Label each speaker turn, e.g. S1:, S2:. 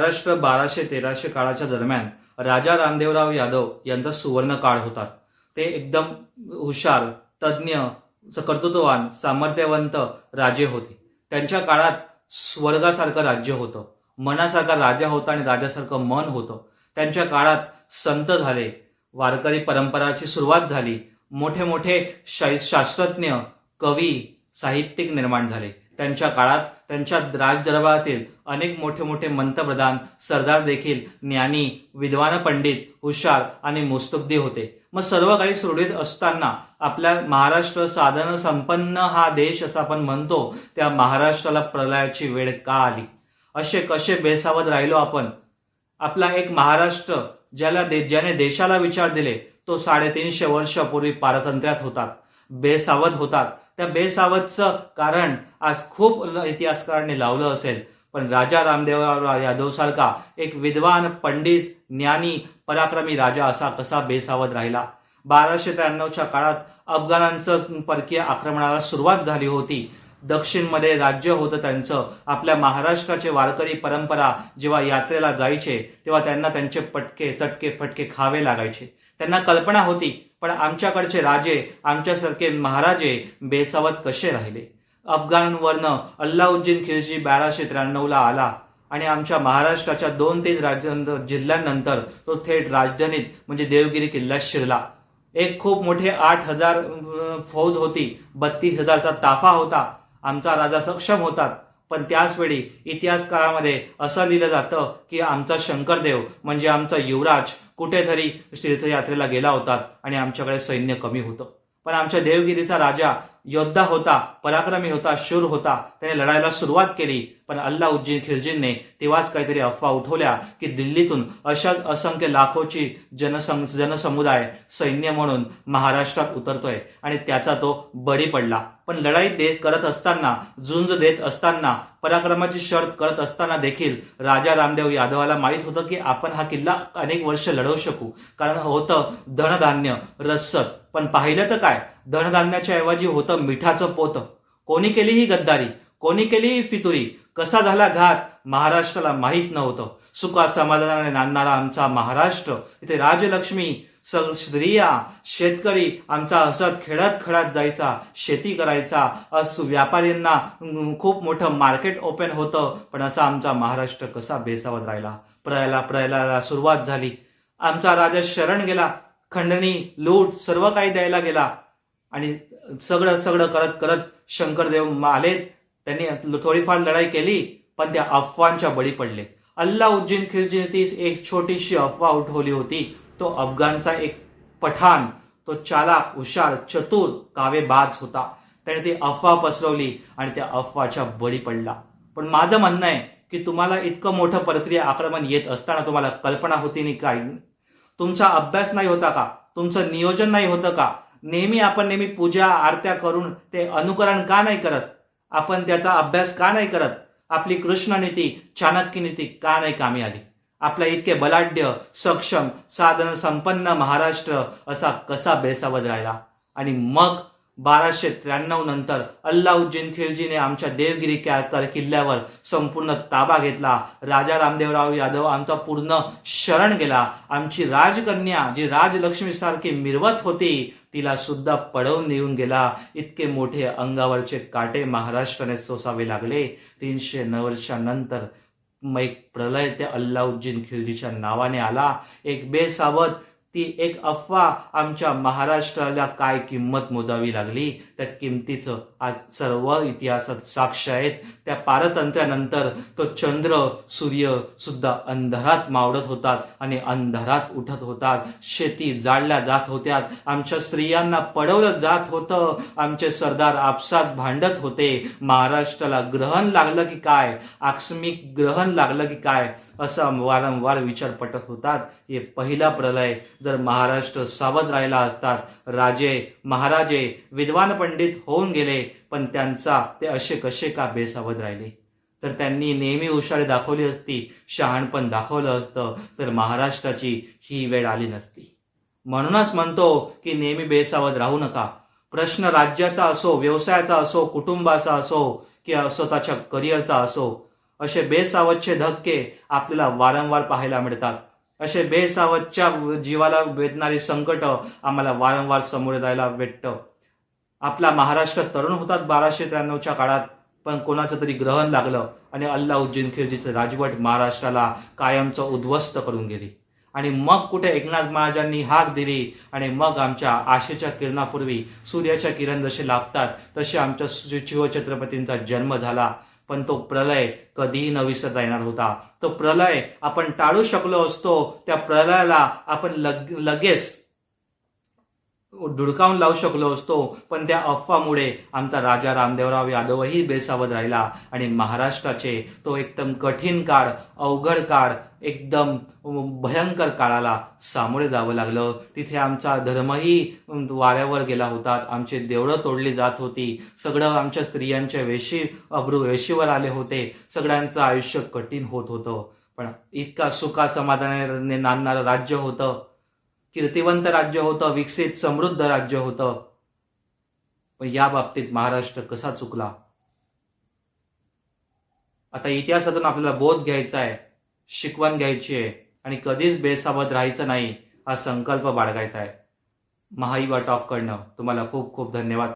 S1: महाराष्ट्र 1200-1300 काळाच्या दरम्यान राजा रामदेवराव यादव यांचा सुवर्ण काळ होता. ते एकदम हुशार, तज्ज्ञ, कर्तृत्ववान, सामर्थ्यवंत राजे होते. त्यांच्या काळात स्वर्गासारखं राज्य होतं, मनासारखा राजा होता आणि राजासारखं मन होतं. त्यांच्या काळात संत झाले, वारकरी परंपराची सुरुवात झाली, मोठे मोठे शास्त्रज्ञ, कवी, साहित्यिक निर्माण झाले. त्यांच्या काळात त्यांच्या राजदरबारातील अनेक मोठे मोठे मंत्रप्रधान, सरदार देखील ज्ञानी, विद्वान, पंडित, हुशार आणि मुस्तुद्दी होते. मग सर्व काही सुरळीत असताना आपल्या महाराष्ट्र साधन संपन्न हा देश असं आपण म्हणतो, त्या महाराष्ट्राला प्रलयाची वेळ का आली? असे कसे बेसावध राहिलो आपण? आपला एक महाराष्ट्र ज्याने देशाला विचार दिले, तो 350 वर्षापूर्वी पारतंत्र्यात होता, बेसावध होतात. त्या बेसावधचं कारण आज खूप इतिहासकारांनी लावलं असेल, पण राजा रामदेवराव यादव सारखा एक विद्वान, पंडित, ज्ञानी, पराक्रमी राजा असा कसा बेसावध राहिला? 1293च्या काळात अफगाणांचं परकीय आक्रमणाला सुरुवात झाली होती. दक्षिणमध्ये राज्य होतं त्यांचं. आपल्या महाराष्ट्राचे वारकरी परंपरा जेव्हा यात्रेला जायचे तेव्हा त्यांना त्यांचे पटके, चटके, फटके खावे लागायचे. त्यांना कल्पना होती, पण आमच्याकडचे राजे, आमच्यासारखे महाराजे बेसावध कसे राहिले? अफगाणवरनं अल्लाउद्दीन खिलजी 1293ला आला आणि आमच्या महाराष्ट्राच्या 2-3 जिल्ह्यांनंतर तो थेट राजधानीत म्हणजे देवगिरी किल्ल्यात शिरला. एक खूप मोठे 8,000 फौज होती, 32,000चा ताफा होता. आमचा राजा सक्षम होता, पण त्याचवेळी इतिहासकारामध्ये असं लिहिलं जातं की आमचा शंकरदेव म्हणजे आमचा युवराज कुठेतरी तीर्थयात्रेला गेला होता आणि आमच्याकडे सैन्य कमी होतं. पण आमच्या देवगिरीचा राजा योद्धा होता, पराक्रमी होता, शूर होता. त्याने लढायला सुरुवात केली, पण अल्लाउद्दीन खिलजींनी तेव्हाच काहीतरी अफवा उठवल्या की दिल्लीतून अशा असंख्य लाखोची जनसमुदाय सैन्य म्हणून महाराष्ट्रात उतरतोय आणि त्याचा तो बळी पडला. पण लढाई करत असताना, झुंज देत असताना, पराक्रमाची शर्त करत असताना देखील राजा रामदेव यादवाला माहित होतं की आपण हा किल्ला अनेक वर्ष लढवू शकू, कारण होतं धनधान्य, रसद. पण पाहिलं तर काय, धनधान्याच्या ऐवजी होतं मिठाचं पोत. कोणी केली ही गद्दारी? कोणी केली ही फितुरी? कसा झाला घात? महाराष्ट्राला माहीत नव्हतं. सुखा समाधानाने नांदणारा आमचा महाराष्ट्र, इथे राजलक्ष्मी, स्त्रिया, शेतकरी आमचा हसत खेळत जायचा, शेती करायचा, व्यापाऱ्यांना खूप मोठं मार्केट ओपन होतं. पण असा आमचा महाराष्ट्र कसा बेसावध राहिला? प्रलयाला सुरुवात झाली. आमचा राजा शरण गेला, खंडणी, लूट सर्व काही द्यायला गेला आणि सगळं करत करत शंकरदेव आले. त्यांनी थोडीफार लढाई केली, पण त्या अफवांच्या बळी पडले. अल्लाउद्दीन खिलजीने ती एक छोटीशी अफवा उठवली होती. तो अफगाणचा एक पठाण, तो चालाक, हुशार, चतुर, कावेबाज होता. त्याने ती अफवा पसरवली आणि त्या अफवाच्या बळी पडला. पण माझं म्हणणं आहे की तुम्हाला इतकं मोठं परकीय आक्रमण येत असताना तुम्हाला कल्पना होती नाही काय? तुमचा अभ्यास नाही होता का? तुमचं नियोजन नाही होतं का? नेहमी पूजा आरत्या करून ते अनुकरण का नाही करत? आपण त्याचा अभ्यास का नाही करत? आपली कृष्णनीती, चाणक्य नीती का नाही कामी आली? आपल्या इतके बलाढ्य, सक्षम, साधन संपन्न महाराष्ट्र असा कसा बेसावध राहिला? आणि मग 1293 नंतर अल्लाउद्दीन खिलजीने आमच्या देवगिरी किल्ल्यावर संपूर्ण ताबा घेतला. राजा रामदेवराव यादव आमचा पूर्ण शरण गेला. आमची राजकन्या जी राजलक्ष्मी सारखी मिरवत होती, तिला सुद्धा पळवून नेऊन गेला. इतके मोठे अंगावरचे काटे महाराष्ट्राने सोसावे लागले. 309 वर्षानंतर एक प्रलय त्या अल्लाउद्दीन खिलजीच्या नावाने आला. एक बेसावध, ती एक अफवा आमच्या महाराष्ट्राला काय किंमत मोजावी लागली, त्या किमतीचं आज सर्व इतिहासात साक्ष आहेत. त्या पारतंत्र्यानंतर तो चंद्र, सूर्य सुद्धा अंधारात मावळत होतात आणि अंधारात उठत होतात. शेती जाळल्या जात होत्या, आमच्या स्त्रियांना पडवलं जात होतं, आमचे सरदार आपसात भांडत होते. महाराष्ट्राला ग्रहण लागलं की काय, आकस्मिक ग्रहण लागलं की काय, असा वारंवार विचार पटत होतात. हे पहिला प्रलय. जर महाराष्ट्र सावध राहिला असतात, राजे महाराजे विद्वान पंडित होऊन गेले, पण ते असे कसे का बेसावध राहिले? तर त्यांनी नेहमी हुशारी दाखवली असती, शहाणपण दाखवलं असतं, तर महाराष्ट्राची ही वेळ आली नसती. म्हणूनच म्हणतो की नेहमी बेसावध राहू नका. प्रश्न राज्याचा असो, व्यवसायाचा असो, कुटुंबाचा असो किंवा स्वतःच्या करिअरचा असो, असे बेसावधचे धक्के आपल्याला वारंवार पाहायला मिळतात. असे बेसावधच्या जीवाला वेदणारी संकट आम्हाला वारंवार सामोरे जायला भेटतं. आपला महाराष्ट्र तरुण होतात 1293च्या काळात, पण कोणाचं तरी ग्रहण लागलं आणि अल्लाउद्दीन खिलजीचं राजवट महाराष्ट्राला कायमचं उद्ध्वस्त करून गेली. आणि मग कुठे एकनाथ महाराजांनी हाक दिली आणि मग आमच्या आशेच्या किरणापूर्वी सूर्याच्या किरण जसे लाभतात तसे आमच्या शिवछत्रपतींचा जन्म झाला. पण तो प्रलय कधीही न विसरता येणार होता. तो प्रलय आपण टाळू शकलो असतो. त्या प्रलयाला आपण लगेच धुडकावून लावू शकलो असतो, पण त्या अफवामुळे आमचा राजा रामदेवराव यादवही बेसावध राहिला आणि महाराष्ट्राचे तो एकदम कठीण काळ, अवघड काळ, एकदम भयंकर काळाला सामोरे जावं लागलं. तिथे आमचा धर्मही वाऱ्यावर गेला होता. आमचे देवळं तोडली जात होती. सगळं आमच्या स्त्रियांच्या वेशीवर आले होते. सगळ्यांचं आयुष्य कठीण होत होतं. पण इतका सुखा समाधानाने नांदणारं राज्य होतं, कीर्तिवंत राज्य होतं, विकसित समृद्ध राज्य होतं. पण या बाबतीत महाराष्ट्र कसा चुकला? आता इतिहासातून आपल्याला बोध घ्यायचा आहे, शिकवण घ्यायची आहे आणि कधीच बेसावध राहायचं नाही हा संकल्प बाळगायचा आहे. महायुवा टॉककडनं तुम्हाला खूप खूप धन्यवाद.